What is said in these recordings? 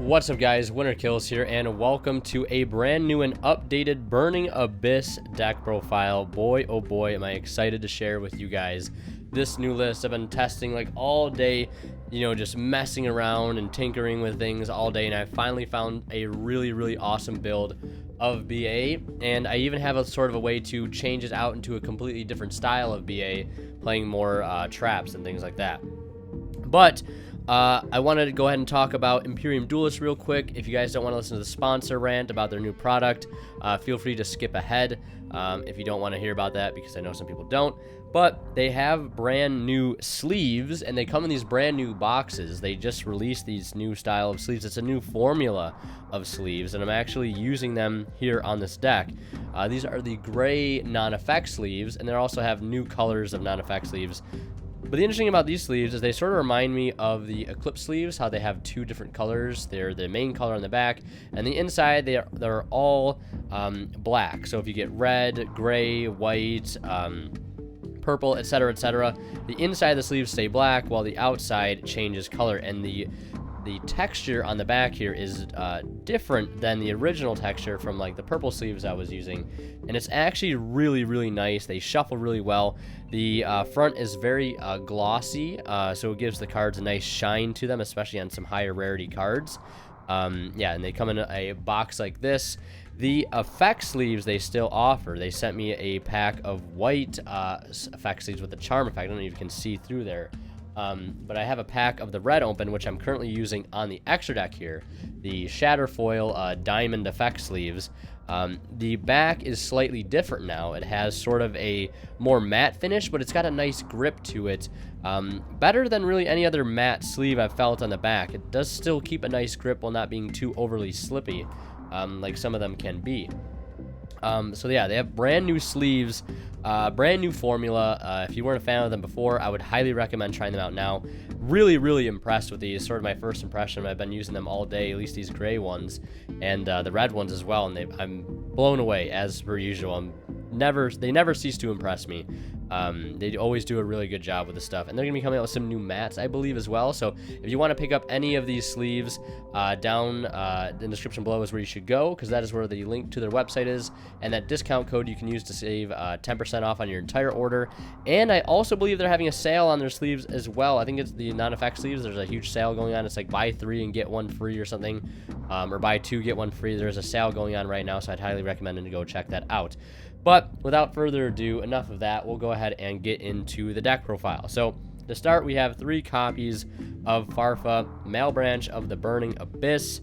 What's up, guys? Winter Kills here, and welcome to a brand new and updated Burning Abyss deck profile. Boy, oh boy, am I excited to share with you guys this new list. I've been testing like all day, just messing around and tinkering with things all day, and I finally found a really awesome build of BA, and I even have a sort of a way to change it out into a completely different style of BA, playing more traps and things like that. But I wanted to go ahead and talk about Imperium Duelist real quick. If you guys don't want to listen to the sponsor rant about their new product, feel free to skip ahead if you don't want to hear about that, because I know some people don't. But they have brand new sleeves, and they come in these brand new boxes. They just released these new style of sleeves. It's a new formula of sleeves, and I'm actually using them here on this deck. These are the gray non-effect sleeves, and they also have new colors of non-effect sleeves. But the interesting about these sleeves is they sort of remind me of the Eclipse sleeves, how they have two different colors. They're the main color on the back, and the inside they're all black. So if you get red, gray, white, purple, etc., the inside of the sleeves stay black, while the outside changes color. And the texture on the back here is different than the original texture from like the purple sleeves I was using, and it's actually really nice. They shuffle really well. The front is very glossy, so it gives the cards a nice shine to them, especially on some higher rarity cards. Yeah, and they come in a box like this. The effect sleeves they still offer. They sent me a pack of white effect sleeves with the charm effect. I don't know if you can see through there. But I have a pack of the red open, which I'm currently using on the extra deck here, the Shatterfoil Diamond Effect Sleeves. The back is slightly different now. It has sort of a more matte finish, but it's got a nice grip to it. Better than really any other matte sleeve I've felt on the back. It does still keep a nice grip while not being too overly slippy, like some of them can be. So yeah, they have brand new sleeves, brand new formula. If you weren't a fan of them before, I would highly recommend trying them out now. Really impressed with these. Sort of my first impression. I've been using them all day, at least these gray ones, and the red ones as well, and I'm blown away as per usual. They never cease to impress me. They always do a really good job with this stuff, and they're gonna be coming out with some new mats, I believe, as well. So if you want to pick up any of these sleeves, down in the description below is where you should go, because that is where the link to their website is, and that discount code you can use to save 10% off on your entire order. And I also believe they're having a sale on their sleeves as well. I think it's the non-effect sleeves. There's a huge sale going on. It's like buy 3 and get 1 free or something, or buy 2 get 1 free. There's a sale going on right now, so I'd highly recommend you to go check that out. But without further ado, enough of that. We'll go ahead and get into the deck profile. So to start, we have 3 copies of Farfa, Male Branch of the Burning Abyss.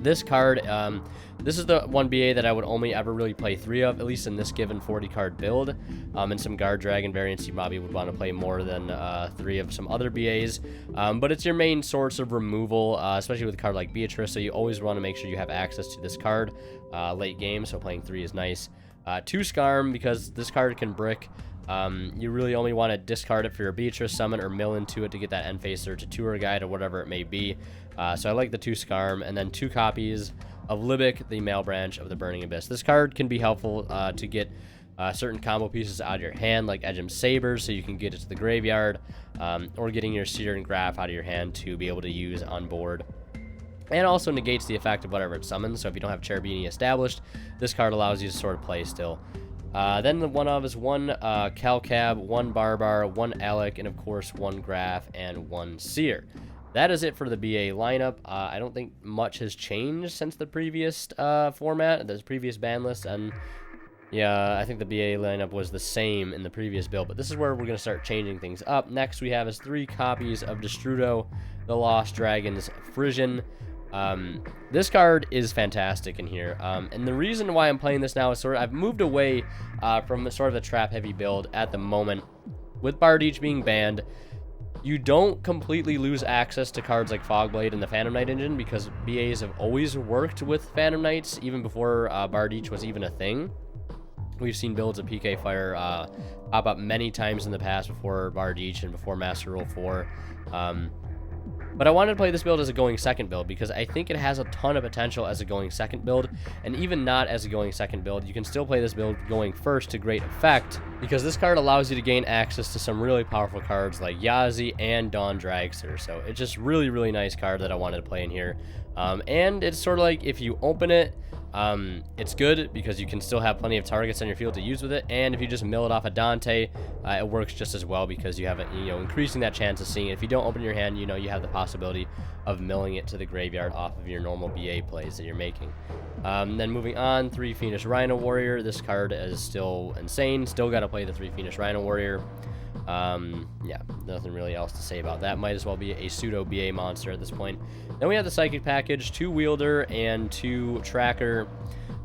This card, this is the one BA that I would only ever really play 3 of, at least in this given 40 card build. In some Guard Dragon variants, you probably would want to play more than 3 of some other BAs. But it's your main source of removal, especially with a card like Beatrice, so you always want to make sure you have access to this card late game, so playing 3 is nice. 2 Scarm, because this card can brick. You really only want to discard it for your Beatrice summon or mill into it to get that end phaser to tour guide or whatever it may be. So I like the 2 Scarm, and then 2 copies of Libic, the Male Branch of the Burning Abyss. This card can be helpful to get certain combo pieces out of your hand, like Edgem Sabers, so you can get it to the graveyard, or getting your Seer and Graph out of your hand to be able to use on board. And also negates the effect of whatever it summons, so if you don't have Cherubini established, this card allows you to sort of play still. Then the one of is 1 Calcab, 1 Barbar, 1 Alec, and of course 1 Graph and 1 Seer. That is it for the BA lineup. I don't think much has changed since the previous format, the previous ban list, and yeah, I think the BA lineup was the same in the previous build, but this is where we're going to start changing things up. Next, we have is 3 copies of Destrudo, the Lost Dragons Frisian. This card is fantastic in here, and the reason why I'm playing this now is I've moved away from sort of a trap heavy build at the moment. With Bardiche being banned, you don't completely lose access to cards like Fogblade and the Phantom Knight engine, because BAs have always worked with Phantom Knights even before Bardiche was even a thing. We've seen builds of PK Fire pop up many times in the past before Bardiche and before Master Rule 4. But I wanted to play this build as a going second build because I think it has a ton of potential as a going second build, and even not as a going second build, you can still play this build going first to great effect, because this card allows you to gain access to some really powerful cards like Yazi and Jak Daxter. So it's just really, really nice card that I wanted to play in here. And it's sort of like, if you open it, it's good because you can still have plenty of targets on your field to use with it, and if you just mill it off a Dante, it works just as well because you have it, increasing that chance of seeing it. If you don't open your hand, you have the possibility of milling it to the graveyard off of your normal BA plays that you're making. Then moving on, 3 Fiendish Rhino Warrior. This card is still insane. Still got to play the 3 Fiendish Rhino Warrior. Yeah, nothing really else to say about that. Might as well be a pseudo BA monster at this point. Then we have the Psychic package, 2 Wielder and 2 Tracker.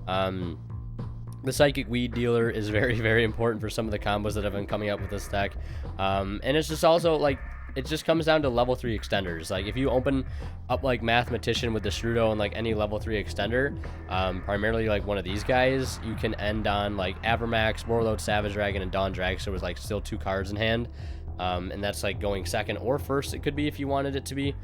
The Psychic Weed Dealer is very, very important for some of the combos that have been coming up with this deck. And it's just also, like, it just comes down to level 3 extenders. Like, if you open up, like, Mathematician with the Shroodo and, like, any level 3 extender, primarily, like, one of these guys, you can end on, like, Avermax, Warlord, Savage Dragon, and Jak Daxter with, like, still 2 cards in hand. And that's, like, going second or first, it could be if you wanted it to be.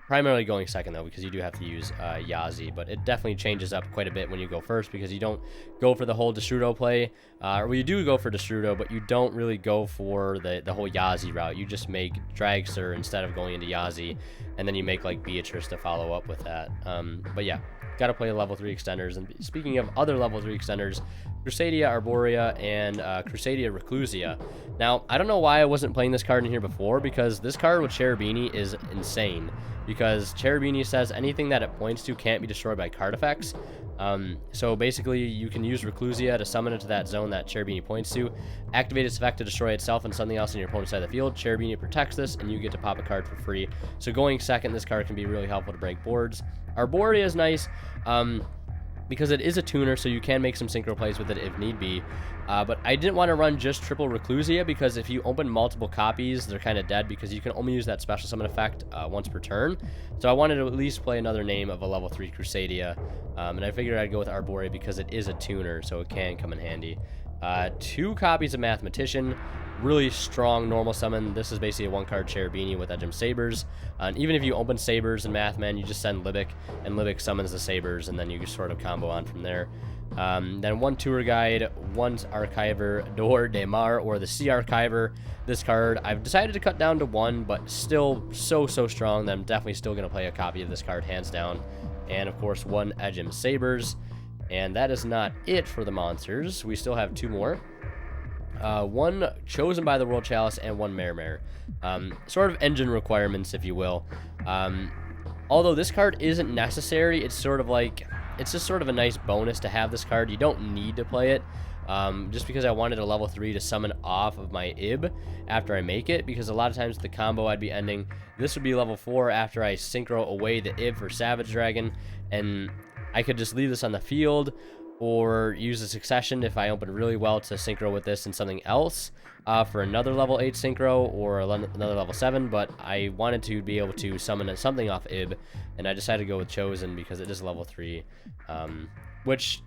Primarily going second, though, because you do have to use Yazi, but it definitely changes up quite a bit when you go first, because you don't go for the whole Destrudo play, or you do go for Destrudo, but you don't really go for the whole Yazi route. You just make Dragster instead of going into Yazi, and then you make, like, Beatrice to follow up with that. But yeah, gotta play level 3 extenders. And speaking of other level 3 extenders, Crusadia Arborea and Crusadia Reclusia. Now, I don't know why I wasn't playing this card in here before, because this card with Cherubini is insane. Because Cherubini says anything that it points to can't be destroyed by card effects. So basically, you can use Reclusia to summon it to that zone that Cherubini points to, activate its effect to destroy itself and something else in your opponent's side of the field. Cherubini protects this, and you get to pop a card for free. So going second, this card can be really helpful to break boards. Arborea is nice, because it is a tuner, so you can make some synchro plays with it if need be. But I didn't want to run just triple Reclusia, because if you open multiple copies, they're kind of dead, because you can only use that special summon effect once per turn. So I wanted to at least play another name of a level 3 Crusadia, and I figured I'd go with Arborea because it is a tuner, so it can come in handy. 2 copies of Mathematician, really strong normal summon. This is basically a 1-card Cherubini with Edgem Sabers. And even if you open Sabers and Mathman, you just send Libic, and Libic summons the Sabers, and then you just sort of combo on from there. Then 1 Tour Guide, 1 Archiver, Dor de Mar, or the Sea Archiver. This card, I've decided to cut down to 1, but still so strong that I'm definitely still going to play a copy of this card, hands down. And of course, 1 Edgem Sabers. And that is not it for the monsters. We still have 2 more. 1 Chosen by the World Chalice and 1 Mare. Sort of engine requirements, if you will. Although this card isn't necessary, it's sort of like, it's just sort of a nice bonus to have this card. You don't need to play it, just because I wanted a level 3 to summon off of my Ib after I make it, because a lot of times the combo I'd be ending, this would be level 4 after I synchro away the Ib for Savage Dragon, and I could just leave this on the field, or use a succession if I open really well to synchro with this and something else for another level 8 synchro or another level 7, but I wanted to be able to summon something off Ib, and I decided to go with Chosen because it is level 3, which,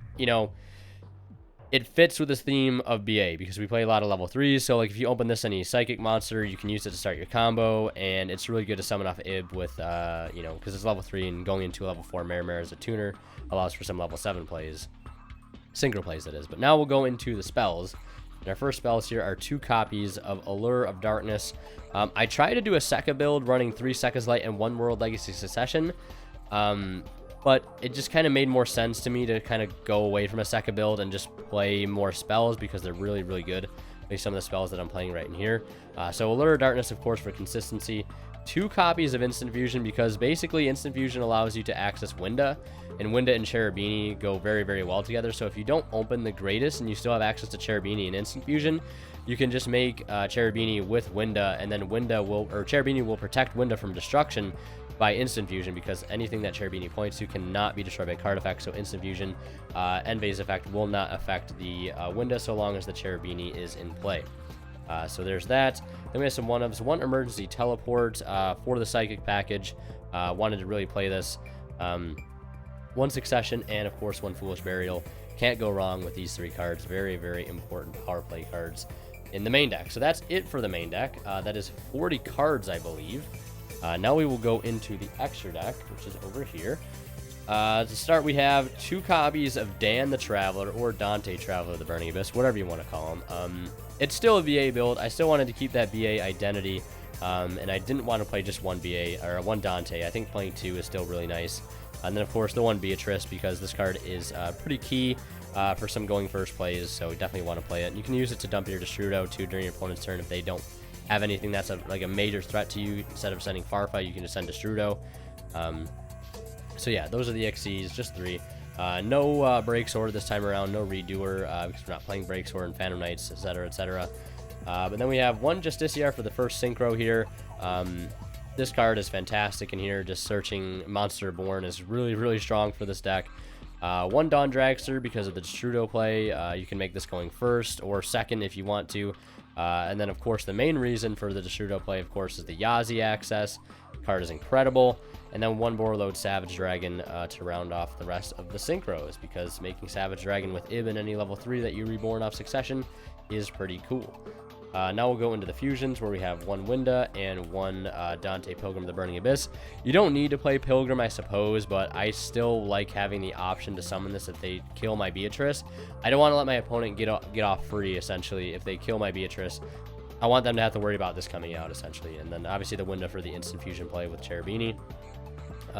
it fits with this theme of BA, because we play a lot of level 3s, so like if you open this any Psychic monster, you can use it to start your combo, and it's really good to summon off Ib with, because it's level 3, and going into level 4 Mare as a tuner allows for some level 7 plays. Synchro plays, that is. But now we'll go into the spells. And our first spells here are 2 copies of Allure of Darkness. I tried to do a Sekka build running 3 Sekka's Light and 1 World Legacy Succession, but it just kind of made more sense to me to kind of go away from a Sekka build and just play more spells, because they're really, really good. Like some of the spells that I'm playing right in here. So Allure of Darkness, of course, for consistency. 2 copies of Instant Fusion, because basically Instant Fusion allows you to access Winda, and Winda and Cherubini go very, very well together. So if you don't open the greatest and you still have access to Cherubini and Instant Fusion, you can just make Cherubini with Winda, and then Cherubini will protect Winda from destruction by Instant Fusion, because anything that Cherubini points to cannot be destroyed by card effects. So Instant Fusion and Phase effect will not affect the Winda so long as the Cherubini is in play. So there's that. Then we have some 1-ofs. 1 Emergency Teleport for the Psychic package. Wanted to really play this. 1 Succession, and of course 1 Foolish Burial. Can't go wrong with these 3 cards. Very, very important power play cards in the main deck. So that's it for the main deck. That is 40 cards, I believe. Now we will go into the extra deck, which is over here. To start, we have 2 copies of Dan the Traveler, or Dante Traveler of the Burning Abyss, whatever you want to call him. It's still a BA build. I still wanted to keep that BA identity, and I didn't want to play just one BA, or one Dante. I think playing 2 is still really nice. And then, of course, the one Beatrice, because this card is pretty key for some going first plays, so definitely want to play it. You can use it to dump your Destrudo, too, during your opponent's turn if they don't have anything that's like a major threat to you. Instead of sending Farfa, you can just send Destrudo. So yeah, those are the XCs, just 3. No Break Sword this time around, no Redoer, because we're not playing Break Sword and Phantom Knights, etc., etc. But then we have 1 Justiciar for the first Synchro here. This card is fantastic in here. Just searching Monster Born is really, really strong for this deck. 1 Dawn Dragster because of the Destrudo play. You can make this going first or second if you want to. And then, of course, the main reason for the Destrudo play, of course, is the Yazi access. The card is incredible. And then 1 Borreload Savage Dragon to round off the rest of the Synchros, because making Savage Dragon with Ib in any level 3 that you reborn off Succession is pretty cool. Now we'll go into the fusions, where we have 1 Winda and 1 Dante Pilgrim of the Burning Abyss. You don't need to play Pilgrim, I suppose, but I still like having the option to summon this if they kill my Beatrice. I don't want to let my opponent get off free, essentially. If they kill my Beatrice, I want them to have to worry about this coming out, essentially. And then obviously the Winda for the instant fusion play with Cherubini.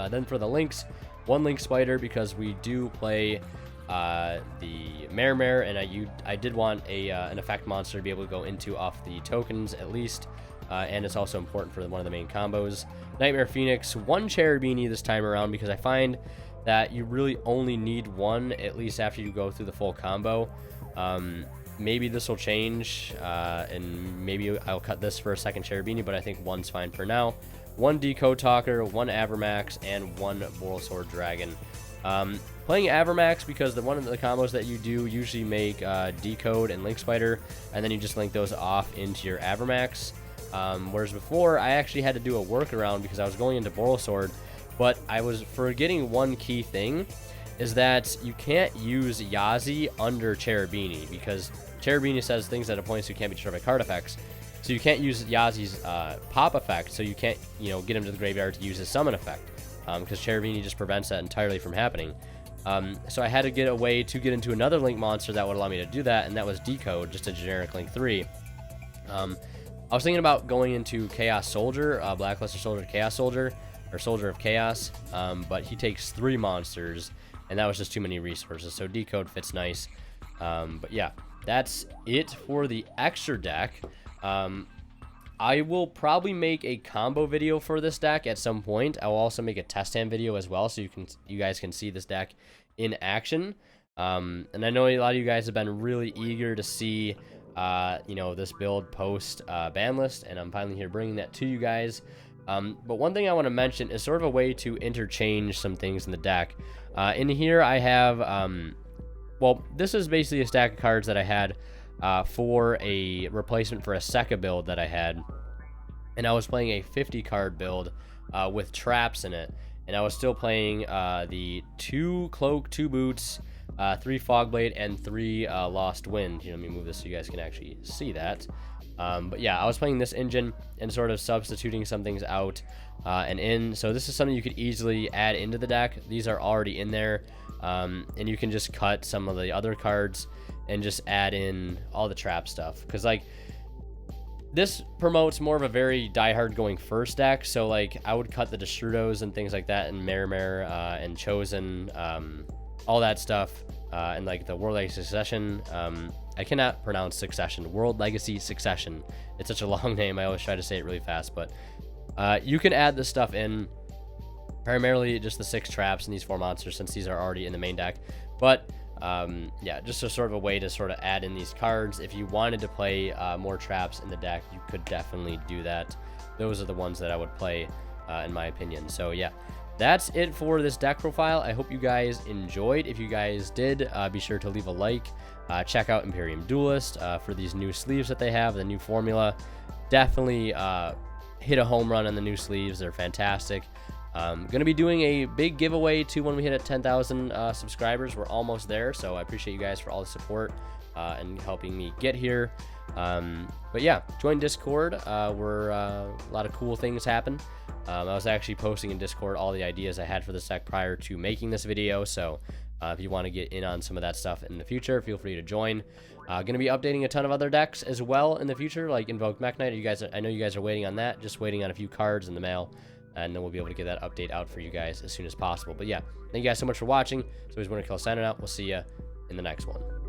Then for the links, 1 Link Spider, because we do play the Mare, and I did want an effect monster to be able to go into off the tokens at least, and it's also important for one of the main combos. Nightmare Phoenix, 1 Cherubini this time around, because I find that you really only need 1, at least after you go through the full combo. Maybe this will change, and maybe I'll cut this for a second Cherubini, but I think 1's fine for now. 1 Decode Talker, 1 Avermax, and 1 Borrelsword Dragon. Playing Avermax because one of the combos that you do usually make Decode and Link Spider, and then you just link those off into your Avermax. Whereas before, I actually had to do a workaround because I was going into Borrelsword, but I was forgetting one key thing, is that you can't use Yazi under Cherubini, because Cherubini says things that opponents who can't be destroyed by card effects. So you can't use Yazi's pop effect, so you can't, get him to the graveyard to use his summon effect, because Cherubini just prevents that entirely from happening. So I had to get a way to get into another Link monster that would allow me to do that, and that was Decode, just a generic Link 3. I was thinking about going into Chaos Soldier, Blackluster Soldier, Chaos Soldier, or Soldier of Chaos, but he takes 3 monsters, and that was just too many resources, so Decode fits nice. But yeah, that's it for the extra deck. I will probably make a combo video for this deck at some point. I will also make a test hand video as well, so you guys can see this deck in action. And I know a lot of you guys have been really eager to see, this build post Banlist, and I'm finally here bringing that to you guys. But one thing I want to mention is sort of a way to interchange some things in the deck. In here I have, this is basically a stack of cards that I had for a replacement for a Sekka build that I had, and I was playing a 50 card build with traps in it, and I was still playing the 2 Cloak, 2 Boots, 3 Fogblade, and 3 Lost Wind. Let me move this so you guys can actually see that. But yeah, I was playing this engine and sort of substituting some things out and in, so this is something you could easily add into the deck. These are already in there, and you can just cut some of the other cards and just add in all the trap stuff, because this promotes more of a very diehard going first deck. So I would cut the Destrudos and things like that, and Mare and Chosen, all that stuff, and the World Legacy Succession. I cannot pronounce Succession. World Legacy Succession. It's such a long name. I always try to say it really fast, but you can add this stuff in. Primarily just the 6 traps and these 4 monsters, since these are already in the main deck. But yeah, just a sort of a way to sort of add in these cards. If you wanted to play more traps in the deck, you could definitely do that. Those are the ones that I would play, in my opinion. So yeah, that's it for this deck profile. I hope you guys enjoyed. If you guys did, be sure to leave a like. Check out Imperium Duelist for these new sleeves that they have, the new formula. Definitely hit a home run on the new sleeves. They're fantastic. Going to be doing a big giveaway too when we hit at 10,000 subscribers. We're almost there, so I appreciate you guys for all the support and helping me get here. But yeah, join Discord. Where a lot of cool things happen. I was actually posting in Discord all the ideas I had for this deck prior to making this video, so if you want to get in on some of that stuff in the future, feel free to join. Going to be updating a ton of other decks as well in the future, like Invoke Mech Knight. I know you guys are waiting on that, just waiting on a few cards in the mail, and then we'll be able to get that update out for you guys as soon as possible. But yeah, thank you guys so much for watching. So, it's Winter Kill signing out. We'll see you in the next one.